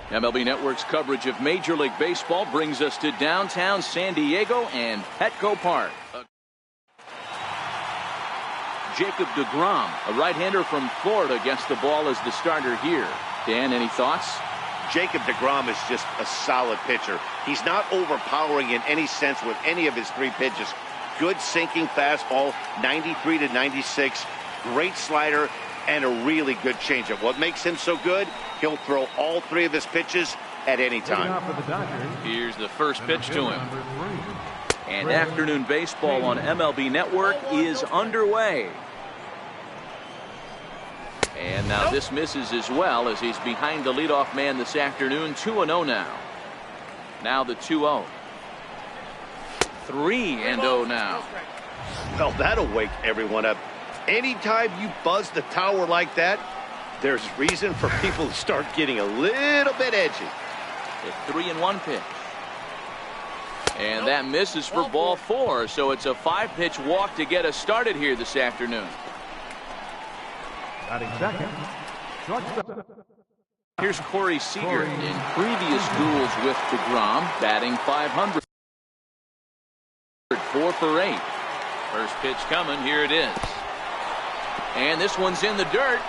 MLB Network's coverage of Major League Baseball brings us to downtown San Diego and Petco Park. Jacob deGrom, a right-hander from Florida, gets the ball as the starter here. Dan, any thoughts? Jacob deGrom is just a solid pitcher. He's not overpowering in any sense with any of his three pitches. Good sinking fastball, 93 to 96, great slider, and a really good changeup. What makes him so good? He'll throw all three of his pitches at any time. Here's the first pitch to him. And afternoon baseball on MLB Network is underway. And now this misses as well as he's behind the leadoff man this afternoon. 2-0 now. Now the 2-0. 3-0 now. Well, that'll wake everyone up. Anytime you buzz the tower like that, there's reason for people to start getting a little bit edgy. The 3-1 pitch. And that misses for ball 4. So it's a 5-pitch walk to get us started here this afternoon. Here's Corey Seager in previous duels with deGrom, batting .500. 4 for 8. First pitch coming. Here it is. And this one's in the dirt.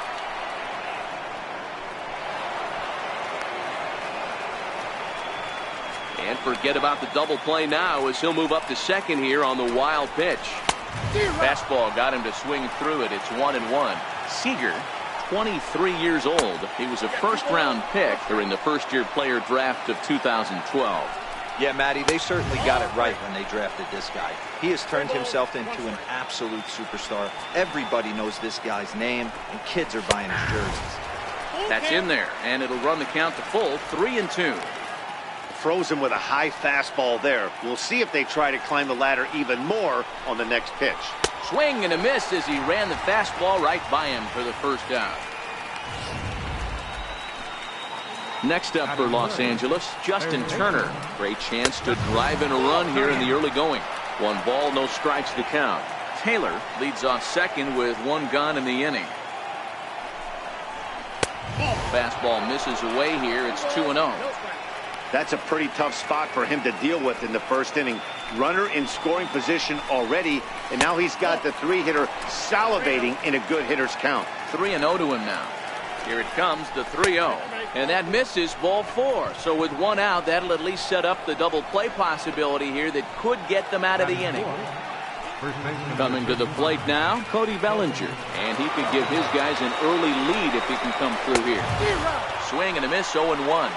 And forget about the double play now as he'll move up to second here on the wild pitch. Fastball got him to swing through it. It's 1-1. Seager, 23 years old. He was a first-round pick during the first-year player draft of 2012. Yeah, Matty, they certainly got it right when they drafted this guy. He has turned himself into an absolute superstar. Everybody knows this guy's name, and kids are buying his jerseys. That's in there, and it'll run the count to full, 3-2. Froze him with a high fastball there. We'll see if they try to climb the ladder even more on the next pitch. Swing and a miss as he ran the fastball right by him for the first down. Next up for Los Angeles, Justin Turner. Great chance to drive in a run here in the early going. 1 ball, no strikes to count. Taylor leads off second with 1 gone in the inning. Fastball misses away here. It's 2-0. That's a pretty tough spot for him to deal with in the first inning. Runner in scoring position already, and now he's got the 3-hitter salivating in a good hitter's count. 3-0 to him now. Here it comes, the 3-0. And that misses, ball 4. So with 1 out, that'll at least set up the double play possibility here that could get them out of the inning. Coming to the plate now, Cody Bellinger. And he could give his guys an early lead if he can come through here. Swing and a miss, 0-1.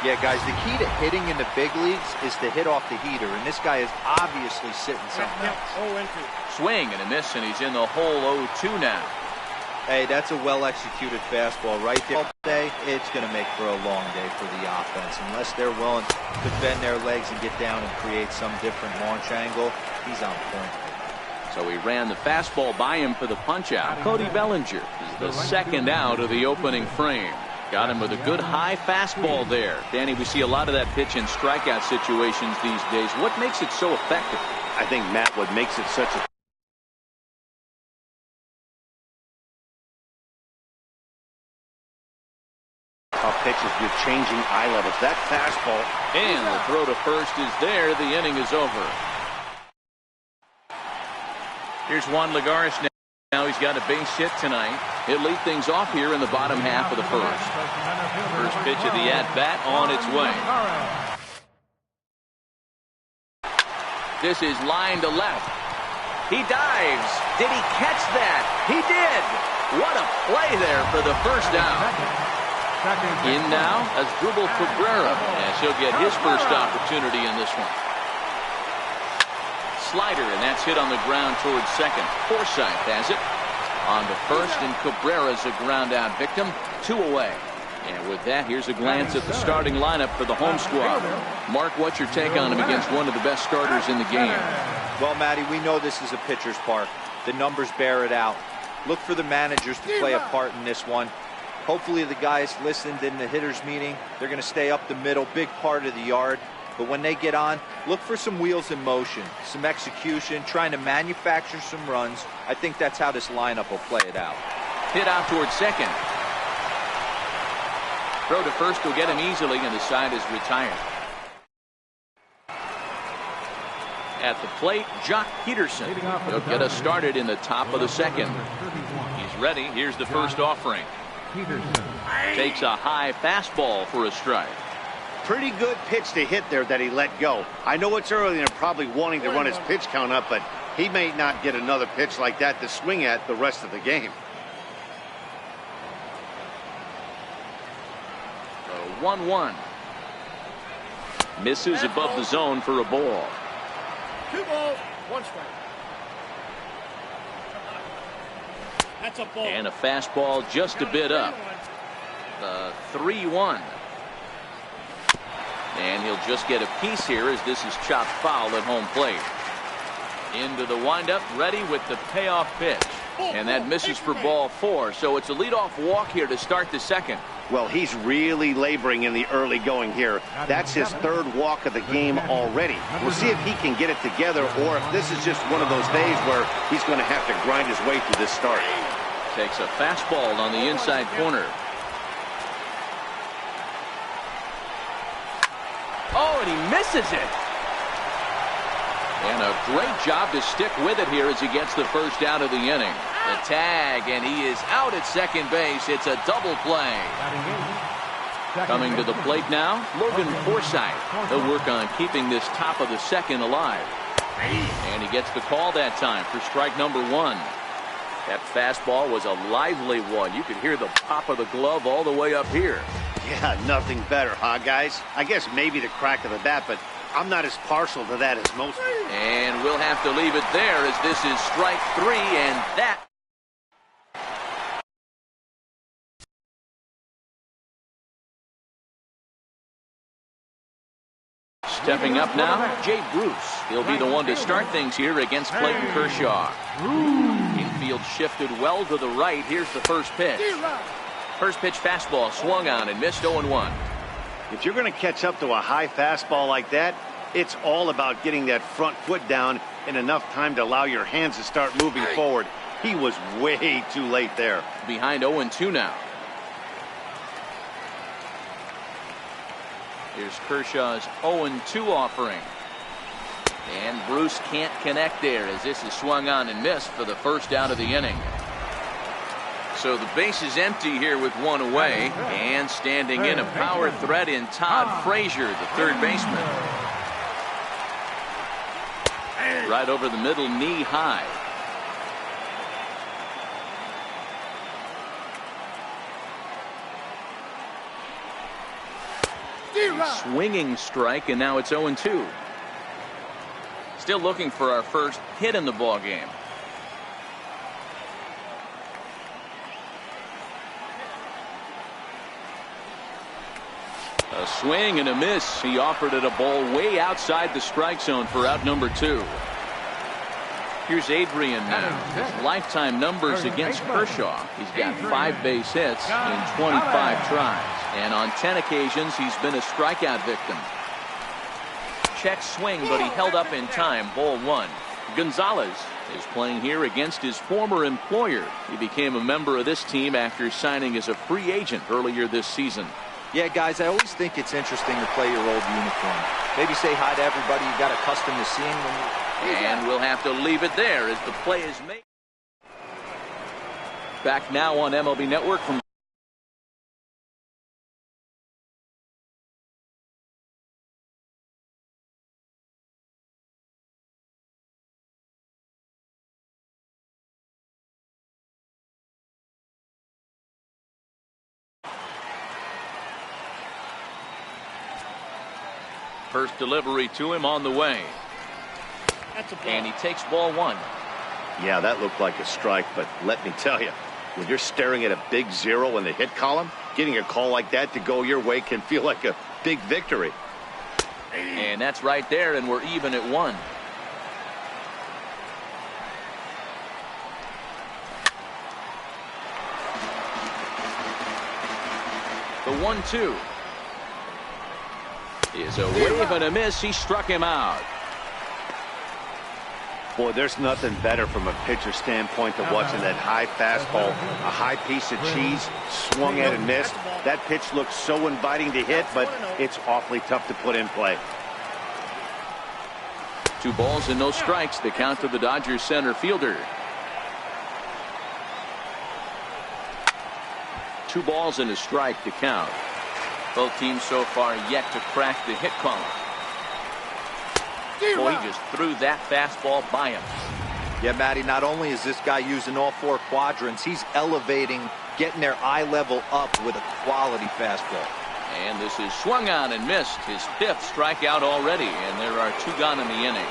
Yeah, guys, the key to hitting in the big leagues is to hit off the heater, and this guy is obviously sitting something else. Swing and a miss, and he's in the hole 0-2 now. Hey, that's a well-executed fastball right there. All day, it's going to make for a long day for the offense. Unless they're willing to bend their legs and get down and create some different launch angle, he's on point. So he ran the fastball by him for the punch-out. Cody Bellinger is the second out of the opening frame. Got him with a good high fastball there. Danny, we see a lot of that pitch in strikeout situations these days. What makes it so effective? I think, Matt, what makes it such a pitches, you're changing eye levels. That fastball. And the throw to first is there. The inning is over. Here's Juan Lagares now. Now he's got a base hit tonight. He'll lead things off here in the bottom half of the first. First pitch of the at-bat on its way. This is line to left. He dives. Did he catch that? He did. What a play there for the first down. In now, Asdrubal Cabrera, as he'll get his first opportunity in this one. Slider, and that's hit on the ground towards second. Forsythe has it. On to first, and Cabrera's a ground-out victim. 2 away. And with that, here's a glance at the starting lineup for the home squad. Mark, what's your take on him against one of the best starters in the game? Well, Matty, we know this is a pitcher's park. The numbers bear it out. Look for the managers to play a part in this one. Hopefully the guys listened in the hitters meeting. They're going to stay up the middle, big part of the yard. But when they get on, look for some wheels in motion, some execution, trying to manufacture some runs. I think that's how this lineup will play it out. Hit out towards second. Throw to first will get him easily, and the side is retired. At the plate, Jock Peterson. He'll get us started in the top of the second. He's ready. Here's the first offering. Takes a high fastball for a strike. Pretty good pitch to hit there that he let go. I know it's early and probably wanting to run his pitch count up, but he may not get another pitch like that to swing at the rest of the game. 1-1. Misses above the zone for a ball. 2 balls, 1 strike. That's a ball. And a fastball just a bit up. The 3-1. And he'll just get a piece here as this is chopped foul at home plate. Into the windup, ready with the payoff pitch. And that misses for ball 4. So it's a leadoff walk here to start the second. Well, he's really laboring in the early going here. That's his 3rd walk of the game already. We'll see if he can get it together or if this is just one of those days where he's going to have to grind his way through this start. Takes a fastball on the inside corner. Oh, and he misses it. And a great job to stick with it here as he gets the first out of the inning. The tag, and he is out at second base. It's a double play. Coming to the plate now, Logan Forsythe. He'll work on keeping this top of the second alive. And he gets the call that time for strike number 1. That fastball was a lively one. You could hear the pop of the glove all the way up here. Yeah, nothing better, huh, guys? I guess maybe the crack of the bat, but I'm not as partial to that as most. And we'll have to leave it there as this is strike 3, and that. Stepping up now, Jay Bruce. He'll be the one to start things here against Clayton Kershaw. Infield shifted well to the right. Here's the first pitch. First pitch fastball swung on and missed 0-1. If you're going to catch up to a high fastball like that, it's all about getting that front foot down in enough time to allow your hands to start moving forward. He was way too late there. Behind 0-2 now. Here's Kershaw's 0-2 offering. And Bruce can't connect there as this is swung on and missed for the first out of the inning. So the base is empty here with 1 away. And standing in a power threat in Todd Frazier, the third baseman. Right over the middle, knee high. Swinging strike, and now it's 0-2. Still looking for our first hit in the ball game. A swing and a miss. He offered it a ball way outside the strike zone for out number 2. Here's Adrian now. His lifetime numbers against Kershaw. He's got 5 base hits in 25 tries. And on 10 occasions, he's been a strikeout victim. Check swing, but he held up in time. Ball 1. Gonzalez is playing here against his former employer. He became a member of this team after signing as a free agent earlier this season. Yeah, guys, I always think it's interesting to play your old uniform. Maybe say hi to everybody you got accustomed to seeing when you... And we'll have to leave it there as the play is made. Back now on MLB Network from first delivery to him on the way. And he takes ball 1. Yeah, that looked like a strike, but let me tell you, when you're staring at a big 0 in the hit column, getting a call like that to go your way can feel like a big victory. And that's right there, and we're even at 1. The 1-2 is a wave and a miss. He struck him out. Boy, there's nothing better from a pitcher standpoint than watching that high fastball, a high piece of cheese, swung at and missed. That pitch looks so inviting to hit, but it's awfully tough to put in play. 2 balls and no strikes. The count to the Dodgers center fielder. 2 balls and a strike to count. Both teams so far yet to crack the hit column. Boy, he just threw that fastball by him. Yeah, Matty, not only is this guy using all 4 quadrants, he's elevating, getting their eye level up with a quality fastball. And this is swung on and missed. His 5th strikeout already, and there are 2 gone in the inning.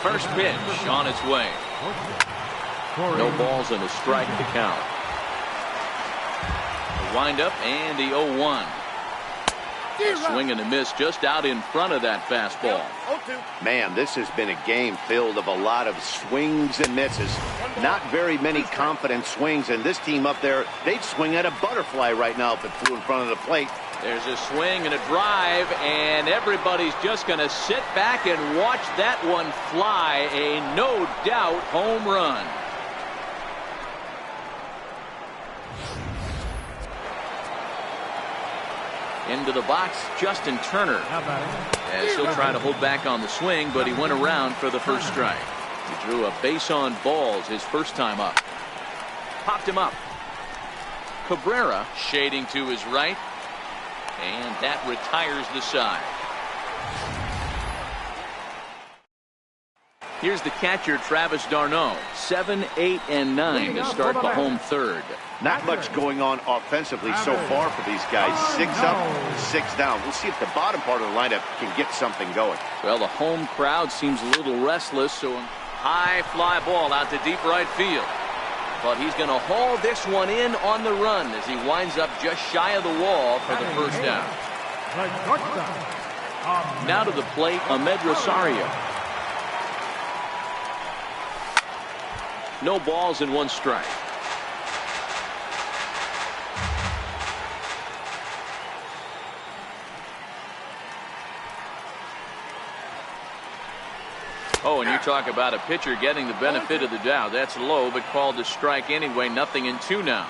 First pitch on its way. No balls and a strike to count. The windup and the 0-1. A swing and a miss just out in front of that fastball. Man, this has been a game filled of a lot of swings and misses. Not very many confident swings, and this team up there, they'd swing at a butterfly right now if it flew in front of the plate. There's a swing and a drive, and everybody's just going to sit back and watch that one fly. A no doubt home run. Into the box, Justin Turner. As he'll try to hold back on the swing, but he went around for the first strike. He drew a base on balls his first time up. Popped him up. Cabrera shading to his right. And that retires the side. Here's the catcher, Travis d'Arnaud. 7, 8, and 9 to start the home third. Not much going on offensively so far for these guys. 6 up, 6 down. We'll see if the bottom part of the lineup can get something going. Well, the home crowd seems a little restless, so a high fly ball out to deep right field. But he's going to haul this one in on the run as he winds up just shy of the wall for the first down. Now to the plate, Ahmed Rosario. No balls and 1 strike. Oh, and you talk about a pitcher getting the benefit of the doubt. That's low, but called a strike anyway. 0-2 now.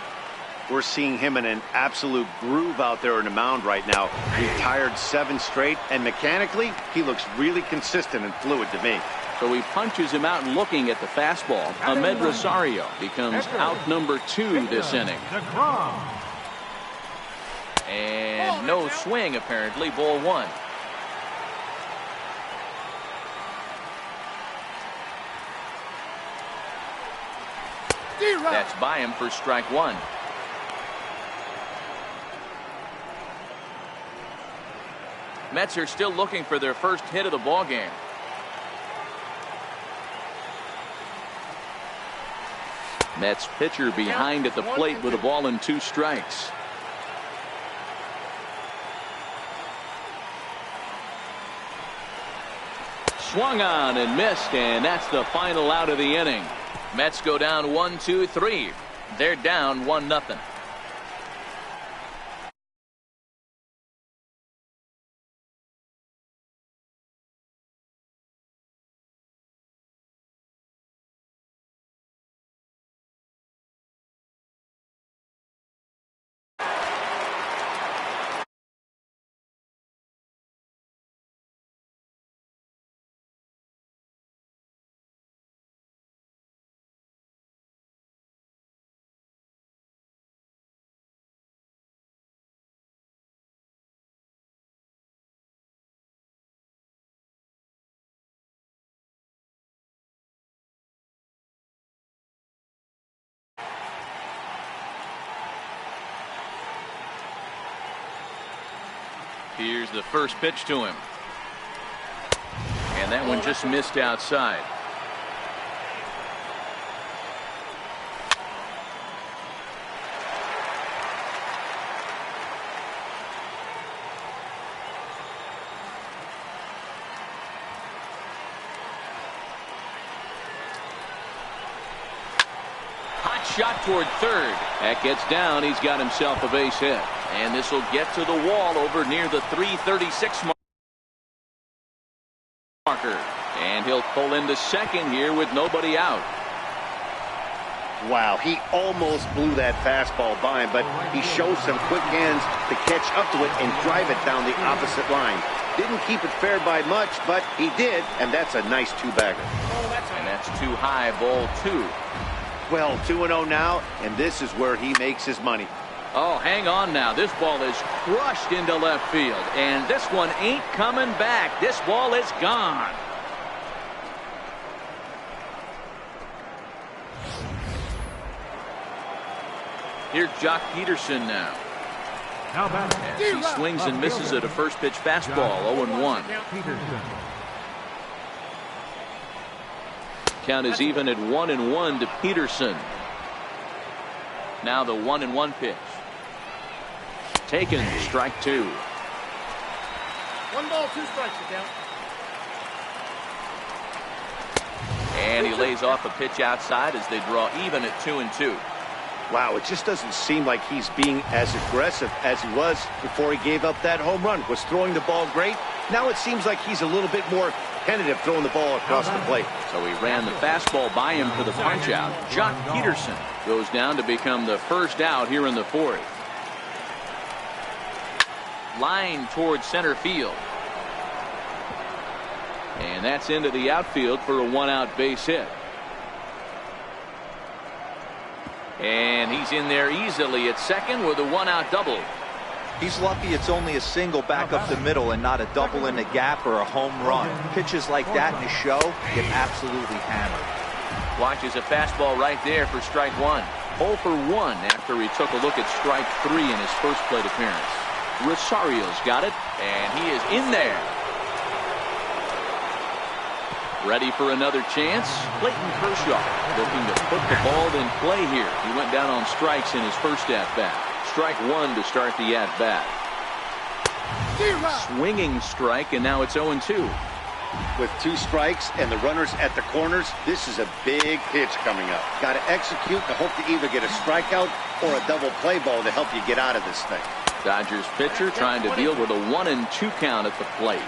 We're seeing him in an absolute groove out there in the mound right now. Retired 7 straight, and mechanically, he looks really consistent and fluid to me. So he punches him out and looking at the fastball. Ahmed Rosario becomes out number 2 this inning. And no swing, apparently. Ball 1. That's by him for strike 1. Mets are still looking for their first hit of the ball game. Mets pitcher behind at the plate with a ball and 2 strikes. Swung on and missed, and that's the final out of the inning. Mets go down 1, 2, 3. They're down 1-0. Here's the first pitch to him. And that one just missed outside. Hot shot toward third. That gets down. He's got himself a base hit. And this will get to the wall over near the 336 marker. And he'll pull into second here with nobody out. Wow, he almost blew that fastball by him, but he shows some quick hands to catch up to it and drive it down the opposite line. Didn't keep it fair by much, but he did, and that's a nice two-bagger. And that's too high, ball 2. Well, 2-0 now, and this is where he makes his money. Oh, hang on now. This ball is crushed into left field, and this one ain't coming back. This ball is gone. Here's Jock Peterson now. As he swings and misses at a first pitch fastball, 0-1. Count is even at 1-1 to Peterson. Now the 1-1 pitch. Taken, strike 2. 1 ball, 2 strikes to count. And he lays off a pitch outside as they draw even at 2-2. Wow, it just doesn't seem like he's being as aggressive as he was before he gave up that home run. Was throwing the ball great. Now it seems like he's a little bit more tentative throwing the ball across the plate. So he ran the fastball by him for the punch out. Jock Peterson goes down to become the first out here in the 4th. Line towards center field. And that's into the outfield for a 1-out base hit. And he's in there easily at second with a 1-out double. He's lucky it's only a single back up the middle and not a double in the gap or a home run. Pitches like that in a show get absolutely hammered. Watches a fastball right there for strike 1. 0 for 1 after he took a look at strike 3 in his first plate appearance. Rosario's got it, and he is in there. Ready for another chance. Clayton Kershaw looking to put the ball in play here. He went down on strikes in his first at-bat. Strike 1 to start the at-bat. Swinging strike, and now it's 0-2. With 2 strikes and the runners at the corners, this is a big pitch coming up. Got to execute to hope to either get a strikeout or a double play ball to help you get out of this thing. Dodgers pitcher trying to deal with a 1-2 count at the plate.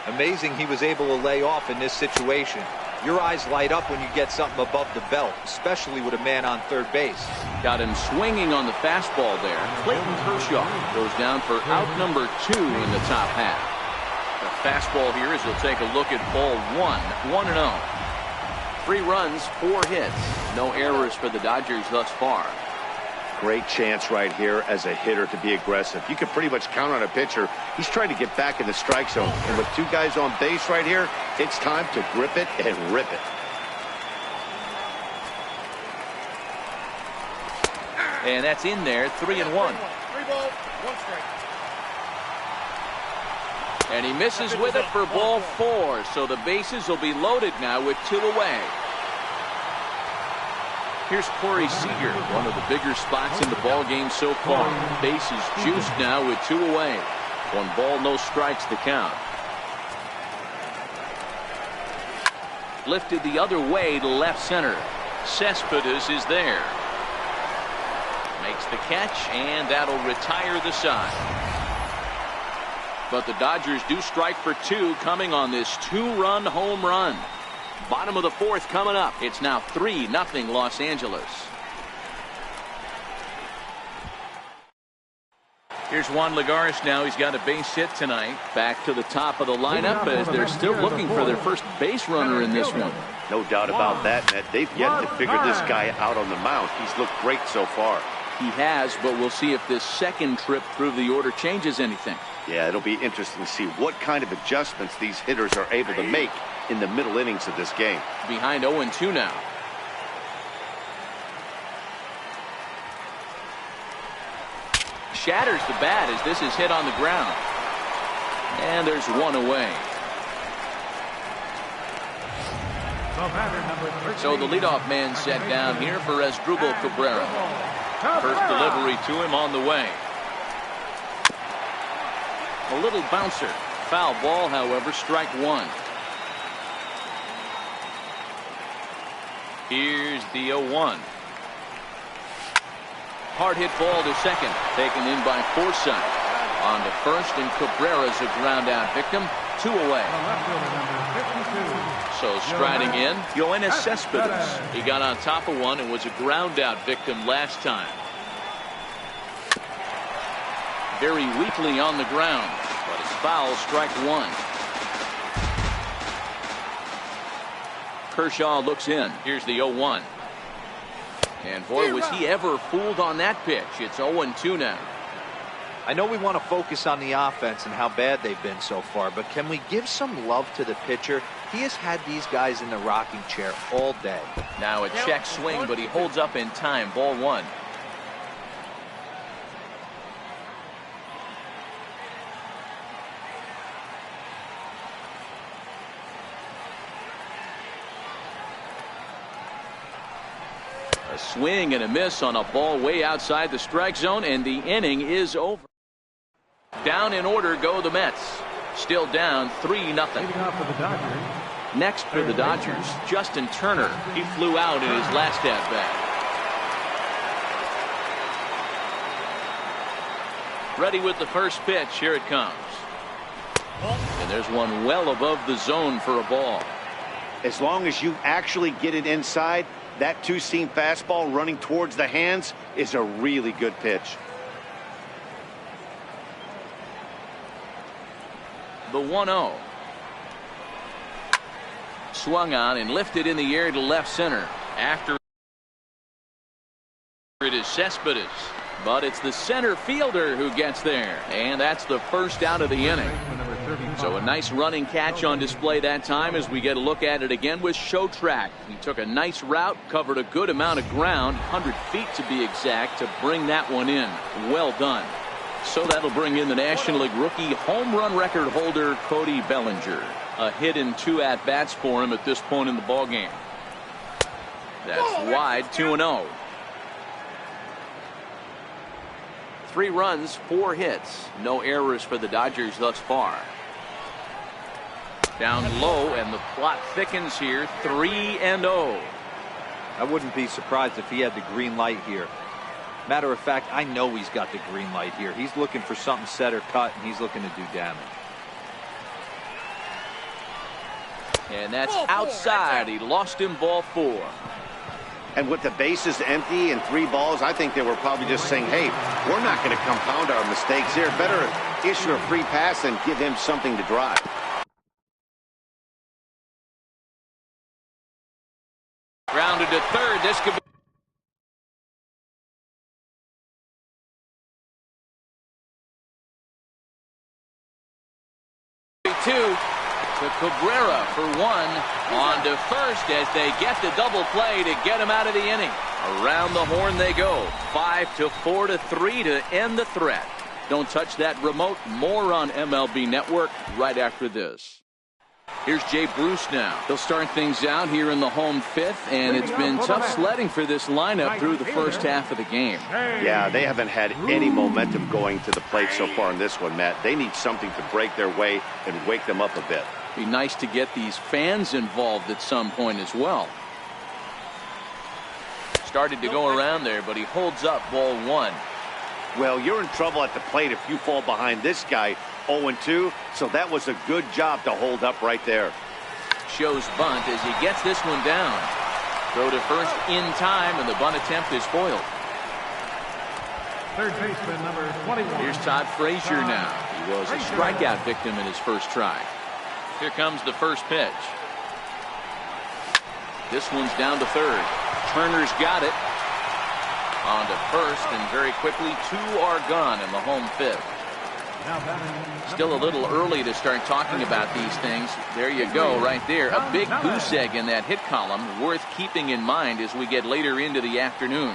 Amazing he was able to lay off in this situation. Your eyes light up when you get something above the belt, especially with a man on third base. Got him swinging on the fastball there. Clayton Kershaw goes down for out number 2 in the top half. The fastball here as he'll take a look at ball 1. 1-0. 3 runs, 4 hits. No errors for the Dodgers thus far. Great chance right here as a hitter to be aggressive. You can pretty much count on a pitcher. He's trying to get back in the strike zone. And with 2 guys on base right here, it's time to grip it and rip it. And that's in there, 3-1. 3 ball, 1 strike. And he misses with it for ball 4. So the bases will be loaded now with 2 away. Here's Corey Seager, one of the bigger spots in the ball game so far. Base is juiced now with 2 away. 1 ball, no strikes to count. Lifted the other way to left center. Cespedes is there. Makes the catch, and that'll retire the side. But the Dodgers do strike for 2 coming on this 2-run home run. Bottom of the 4th coming up. It's now 3-0 Los Angeles. Here's Juan Lagares now. He's got a base hit tonight. Back to the top of the lineup as they're still looking for their first base runner in this one. No doubt about that, Ned. They've yet to figure this guy out on the mound. He's looked great so far. He has, but we'll see if this second trip through the order changes anything. Yeah, it'll be interesting to see what kind of adjustments these hitters are able to make in the middle innings of this game. Behind 0-2 now. Shatters the bat as this is hit on the ground. And there's 1 away. So the leadoff man set down here for Asdrubal Cabrera. First delivery to him on the way. A little bouncer. Foul ball, however, strike 1. Here's the 0-1. Hard hit ball to second. Taken in by Forsythe. On to first, and Cabrera's a ground out victim. 2 away. So striding in, Yoenis Cespedes. He got on top of one and was a ground out victim last time. Very weakly on the ground, but it's foul, strike 1. Kershaw looks in. Here's the 0-1. And boy, was he ever fooled on that pitch. It's 0-2 now. I know we want to focus on the offense and how bad they've been so far, but can we give some love to the pitcher? He has had these guys in the rocking chair all day. Now a check swing, but he holds up in time. Ball 1. A swing and a miss on a ball way outside the strike zone, and the inning is over. Down in order go the Mets. Still down 3-0. Next for the Dodgers, Justin Turner. He flew out in his last at bat. Ready with the first pitch. Here it comes. And there's one well above the zone for a ball. As long as you actually get it inside, that two-seam fastball running towards the hands is a really good pitch. The 1-0. Swung on and lifted in the air to left center. After it is Cespedes, but it's the center fielder who gets there, and that's the first out of the inning. So a nice running catch on display that time as we get a look at it again with Show Track. He took a nice route, covered a good amount of ground, 100 feet to be exact, to bring that one in. Well done. So that'll bring in the National League rookie home run record holder Cody Bellinger. A hit in 2 at-bats for him at this point in the ballgame. That's wide, 2-0. 3 runs, 4 hits. No errors for the Dodgers thus far. Down low, and the plot thickens here, 3-0. I wouldn't be surprised if he had the green light here. Matter of fact, I know he's got the green light here. He's looking for something set or cut, and he's looking to do damage. And that's outside. He lost him, ball 4. And with the bases empty and 3 balls, I think they were probably just saying, hey, we're not going to compound our mistakes here. Better issue a free pass and give him something to drive. Grounded to third. This could be 2 to Cabrera for 1 on to first as they get the double play to get him out of the inning. Around the horn they go. 5-4 to 3 to end the threat. Don't touch that remote. More on MLB Network right after this. Here's Jay Bruce now. He'll start things out here in the home 5th, and it's been tough sledding for this lineup through the first half of the game. Yeah, they haven't had any momentum going to the plate so far in this one, Matt. They need something to break their way and wake them up a bit. Be nice to get these fans involved at some point as well. Started to go around there, but he holds up, ball 1. Well, you're in trouble at the plate if you fall behind this guy 0-2, so that was a good job to hold up right there. Shows bunt as he gets this one down. Throw to first in time, and the bunt attempt is foiled. Third baseman number 21. Here's Todd Frazier now. He was a strikeout victim in his first try. Here comes the first pitch. This one's down to third. Turner's got it. On to first, and very quickly 2 are gone in the home 5th. Still a little early to start talking about these things. There you go, right there. A big goose egg in that hit column, worth keeping in mind as we get later into the afternoon.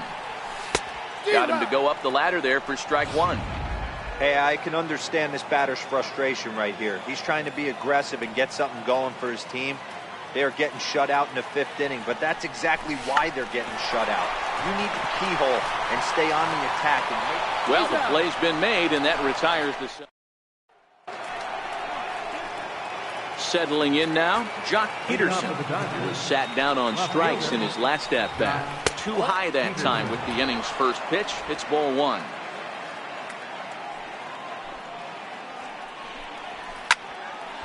Got him to go up the ladder there for strike 1. Hey, I can understand this batter's frustration right here. He's trying to be aggressive and get something going for his team. They are getting shut out in the 5th inning, but that's exactly why they're getting shut out. You need the keyhole and stay on the attack. Well, the play's been made, and that retires the... Settling in now, Jock Peterson was sat down on strikes in his last at-bat. Too high that time with the inning's first pitch. It's ball 1.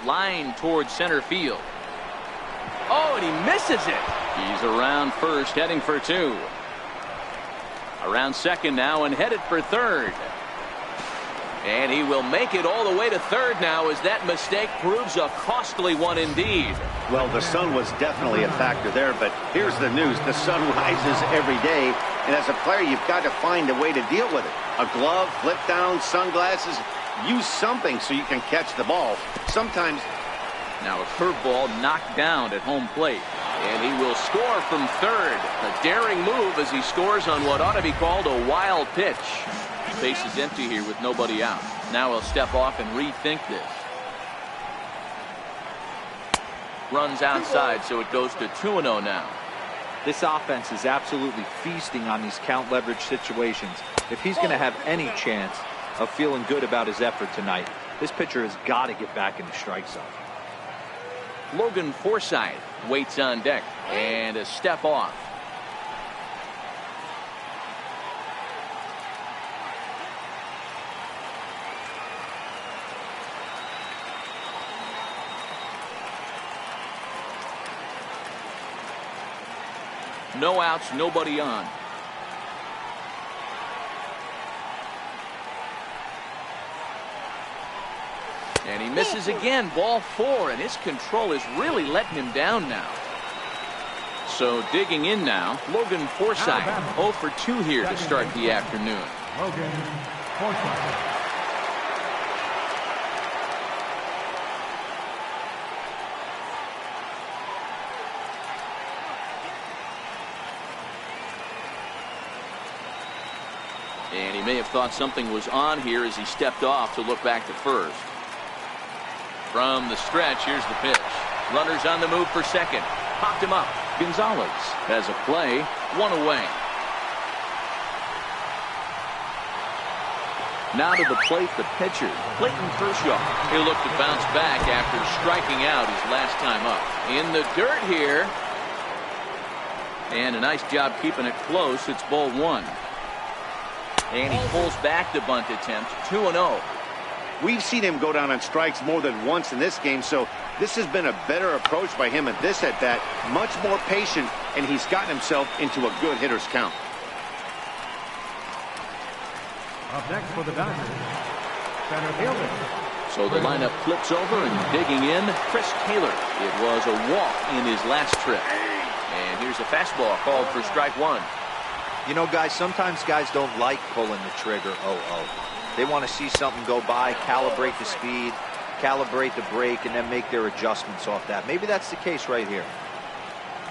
line towards center field. Oh, and he misses it. He's around first, heading for 2. Around second now and headed for third. And he will make it all the way to third now as that mistake proves a costly one indeed. Well, the sun was definitely a factor there, but here's the news. The sun rises every day, and as a player, you've got to find a way to deal with it. A glove, flip down, sunglasses, use something so you can catch the ball. Sometimes. Now a curveball knocked down at home plate. And he will score from third. A daring move as he scores on what ought to be called a wild pitch. Base is empty here with nobody out. Now he'll step off and rethink this. Runs outside, so it goes to 2-0 now. This offense is absolutely feasting on these count leverage situations. If he's going to have any chance of feeling good about his effort tonight, this pitcher has got to get back in the strike zone. Logan Forsythe waits on deck and a step off. No outs, nobody on. And he misses again, ball 4, and his control is really letting him down now. So digging in now, Logan Forsythe, 0 for 2 here to start the afternoon. Logan Forsythe. And he may have thought something was on here as he stepped off to look back to first. From the stretch, here's the pitch. Runners on the move for second. Popped him up. Gonzalez has a play. 1 away. Now to the plate, the pitcher, Clayton Kershaw. He'll look to bounce back after striking out his last time up. In the dirt here. And a nice job keeping it close. It's ball 1. And he pulls back the bunt attempt. 2-0. We've seen him go down on strikes more than once in this game, so this has been a better approach by him at this at-bat. Much more patient, and he's gotten himself into a good hitter's count. Up next for the Dodgers, center fielder. So the lineup flips over and digging in, Chris Taylor. It was a walk in his last trip. And here's a fastball called for strike 1. You know, guys, sometimes guys don't like pulling the trigger 0-0. They want to see something go by, calibrate the speed, calibrate the break, and then make their adjustments off that. Maybe that's the case right here.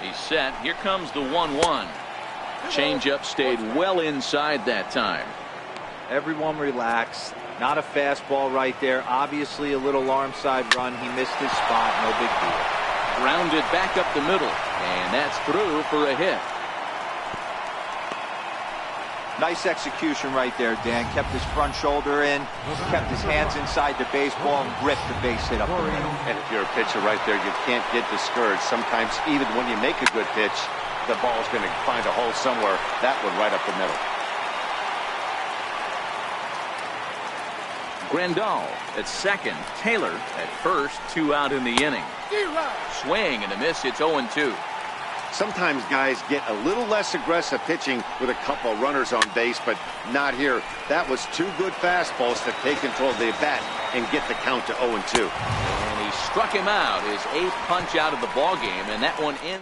He's set. Here comes the 1-1. Changeup stayed well inside that time. Everyone relax. Not a fastball right there. Obviously a little arm side run. He missed his spot. No big deal. Grounded back up the middle. And that's through for a hit. Nice execution right there, Dan. Kept his front shoulder in, kept his hands inside the baseball, and ripped the base hit up the middle. And if you're a pitcher right there, you can't get discouraged. Sometimes even when you make a good pitch, the ball's going to find a hole somewhere. That one right up the middle. Grandal at second. Taylor at first. 2 out in the inning. Swing and a miss. It's 0-2. Sometimes guys get a little less aggressive pitching with a couple of runners on base, but not here. That was 2 good fastballs to take control of the bat and get the count to 0-2. And he struck him out, his 8th punch out of the ballgame, and that one in.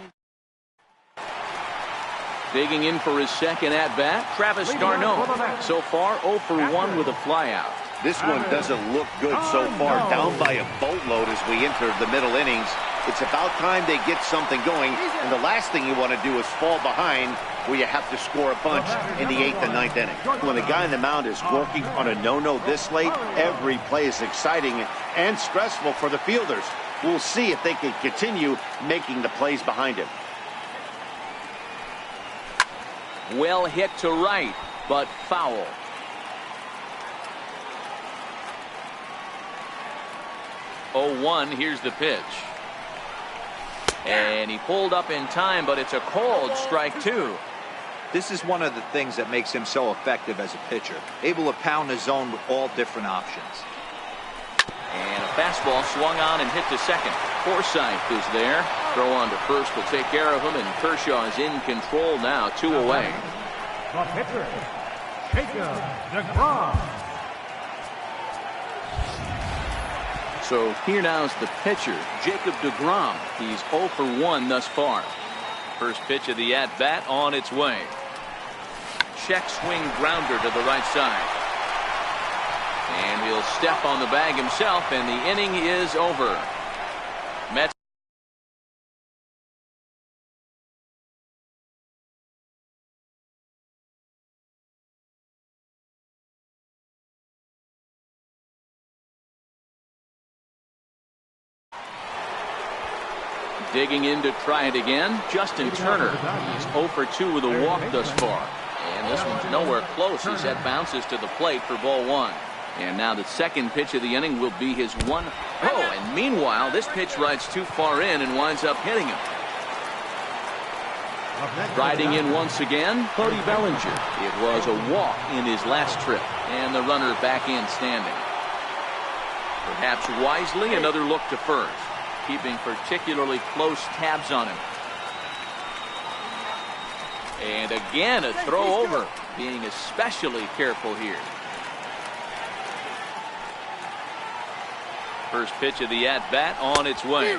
Digging in for his second at-bat, Travis d'Arnaud. So far, 0 for 1 with a flyout. This one doesn't look good so far. Down by a boatload as we enter the middle innings. It's about time they get something going, and the last thing you want to do is fall behind where you have to score a bunch in the 8th and 9th inning. When the guy on the mound is working on a no-no this late, every play is exciting and stressful for the fielders. We'll see if they can continue making the plays behind him. Well hit to right, but foul. Oh-1, here's the pitch. And he pulled up in time, but it's a called strike 2. This is one of the things that makes him so effective as a pitcher. Able to pound the zone with all different options. And a Fastball swung on and hit to second. Forsythe is there. Throw on to first will take care of him, and Kershaw is in control now, 2 away. The pitcher, Jacob DeGrom. So here now is the pitcher, Jacob DeGrom. He's 0 for 1 thus far. First pitch of the at-bat on its way. Check swing grounder to the right side. And he'll step on the bag himself, and the inning is over. Mets. Digging in to try it again, Justin Turner. He's 0 for 2 with a walk thus far. And this one's nowhere close as that bounces to the plate for ball 1. And now the second pitch of the inning will be his 1. Oh, and meanwhile, this pitch rides too far in and winds up hitting him. Riding in once again, Cody Bellinger. It was a walk in his last trip, and the runner back in standing. Perhaps wisely, another look to first, keeping particularly close tabs on him. And again, a throw over, being especially careful here. First pitch of the at-bat on its way.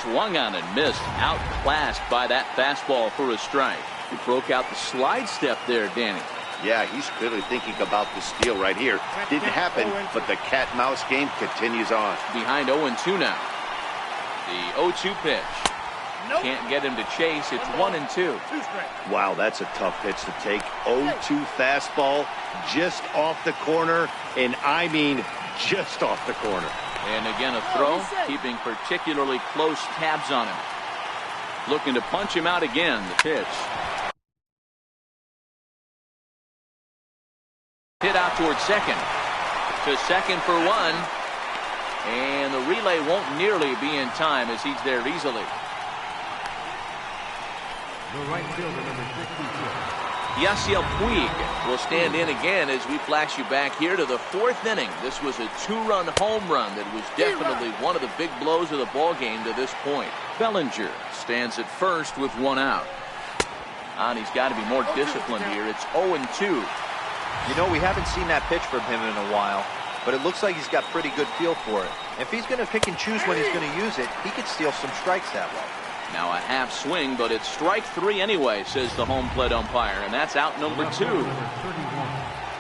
Swung on and missed, outclassed by that fastball for a strike. He broke out the slide step there, Danny. Yeah, he's clearly thinking about the steal right here. Didn't happen, but the cat-mouse game continues on. Behind 0-2 now. The 0-2 pitch. Can't get him to chase. It's 1-2. Wow, that's a tough pitch to take. 0-2 fastball just off the corner, and I mean just off the corner. And again a throw, keeping particularly close tabs on him. Looking to punch him out again, the pitch. Hit out towards second. To second for 1. And the relay won't nearly be in time as he's there easily. The right fielder, number 62. Yasiel Puig will stand in again as we flash you back here to the 4th inning. This was a 2-run home run that was definitely one of the big blows of the ball game to this point. Bellinger stands at first with 1 out. And he's got to be more disciplined here. It's 0-2. You know, we haven't seen that pitch from him in a while, but it looks like he's got pretty good feel for it. If he's going to pick and choose when he's going to use it, he could steal some strikes that way. Now a half swing, but it's strike 3 anyway, says the home plate umpire, and that's out number 2.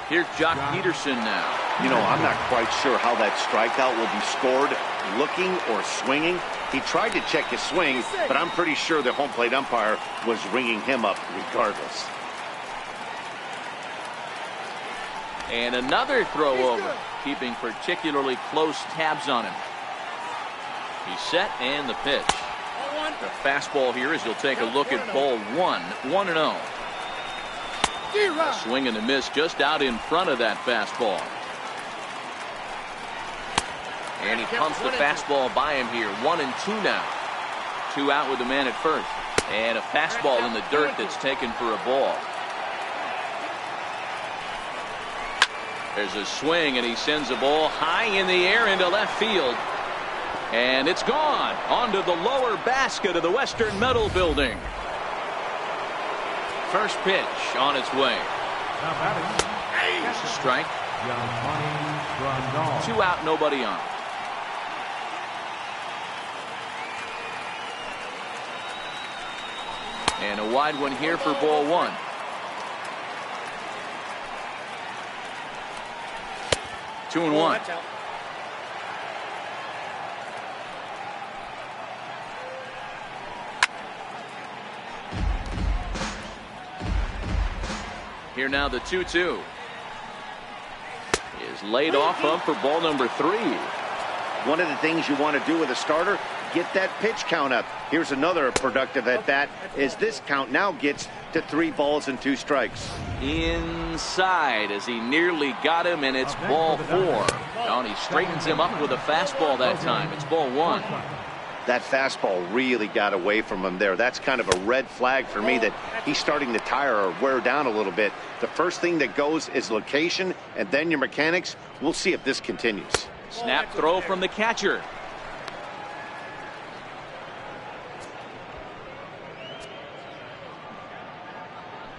Here's Jock Peterson now. You know, I'm not quite sure how that strikeout will be scored, looking or swinging. He tried to check his swing, but I'm pretty sure the home plate umpire was ringing him up regardless. And another throw over, keeping particularly close tabs on him. He's set, and the pitch. The fastball here as he'll take a look at ball 1, 1-0. A swing and a miss just out in front of that fastball. And he pumps the fastball by him here. 1-2 now. 2 out with the man at first. And a fastball in the dirt that's taken for a ball. There's a swing, and he sends a ball high in the air into left field. And it's gone onto the lower basket of the Western Metal Building. First pitch on its way. Here's a strike. 2 out, nobody on. And a wide one here for ball 1. Two and 1. Here now the 2-2 is laid off up for ball number 3. One of the things you want to do with a starter, get that pitch count up. Here's another productive at bat as this count now gets to 3 balls and 2 strikes. Inside as he nearly got him, and it's ball 4. And he straightens him up with a fastball that time. It's ball 1. That fastball really got away from him there. That's kind of a red flag for me that he's starting to tire or wear down a little bit. The first thing that goes is location and then your mechanics. We'll see if this continues. Snap throw from the catcher.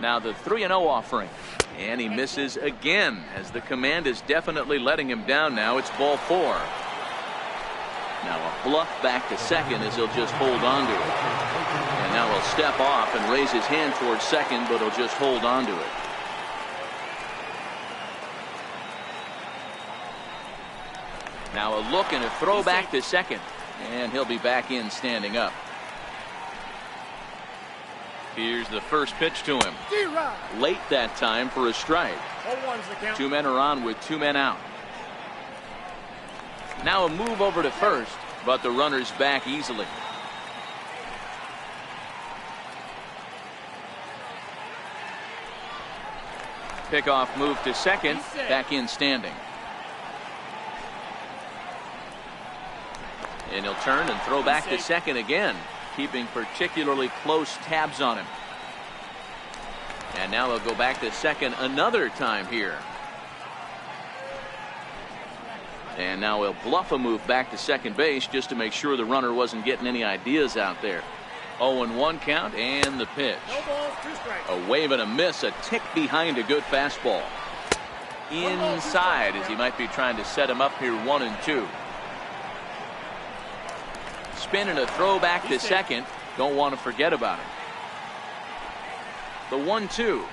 Now the 3-0 offering. And he misses again, as the command is definitely letting him down now. It's ball 4. Now a bluff back to second as he'll just hold on to it. And now he'll step off and raise his hand towards second, but he'll just hold on to it. Now a look and a throw back to second. And he'll be back in standing up. Here's the first pitch to him. Late that time for a strike. 2 men are on with 2 men out. Now a move over to first, but the runner's back easily. Pickoff move to second, back in standing. And he'll turn and throw back to second again, keeping particularly close tabs on him. And now he'll go back to second another time here. And now he'll bluff a move back to second base just to make sure the runner wasn't getting any ideas out there. 0-1 count and the pitch. A wave and a miss, a tick behind a good fastball. Inside, as he might be trying to set him up here 1-2. Spin and a throw back to second. Don't want to forget about it. The 1-2.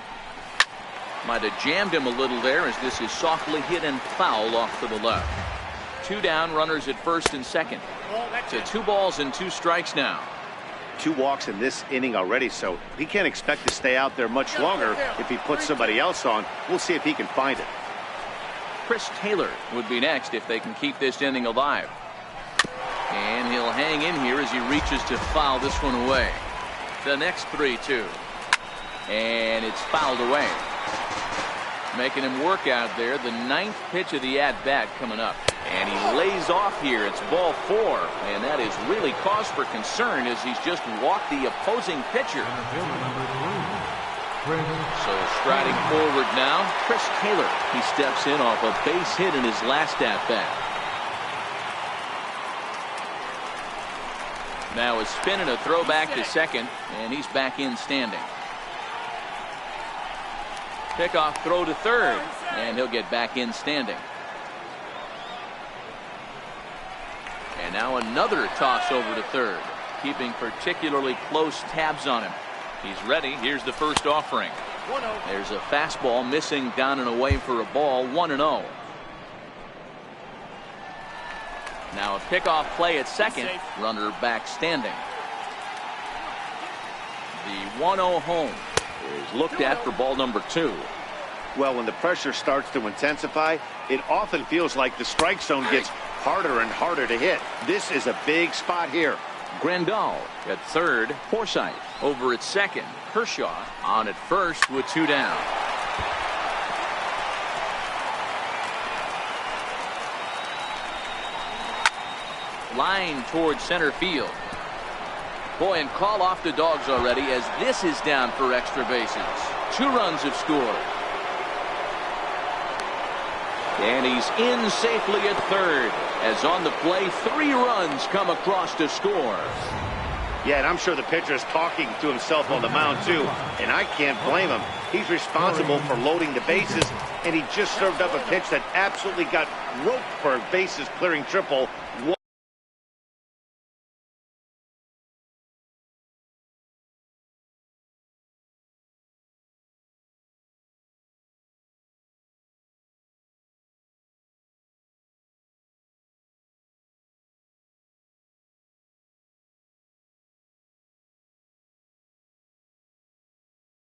Might have jammed him a little there, as this is softly hit and foul off to the left. 2 down, runners at first and second. To 2 balls and 2 strikes now. 2 walks in this inning already, so he can't expect to stay out there much longer if he puts somebody else on. We'll see if he can find it. Chris Taylor would be next if they can keep this inning alive. And he'll hang in here as he reaches to foul this one away. The next 3-2. And it's fouled away. Making him work out there. The 9th pitch of the at-bat coming up. And he lays off here. It's ball 4. And that is really cause for concern, as he's just walked the opposing pitcher. So striding forward now, Chris Taylor. He steps in off a base hit in his last at-bat. Now a spin and a throw back to second, and he's back in standing. Pickoff throw to third, and he'll get back in standing. And now another toss over to third, keeping particularly close tabs on him. He's ready. Here's the first offering. There's a fastball missing down and away for a ball. 1-0. Now a pickoff play at second, runner back standing. The 1-0 home is looked at for ball number 2. Well, when the pressure starts to intensify, it often feels like the strike zone gets harder and harder to hit. This is a big spot here. Grandal at third, Forsythe over at second, Kershaw on at first with 2 down. Line towards center field. Boy, and call off the Dogs already, as this is down for extra bases. 2 runs have scored. And he's in safely at third, as on the play 3 runs come across to score. Yeah, and I'm sure the pitcher is talking to himself on the mound too, and I can't blame him. He's responsible for loading the bases, and he just served up a pitch that absolutely got roped for a bases clearing triple.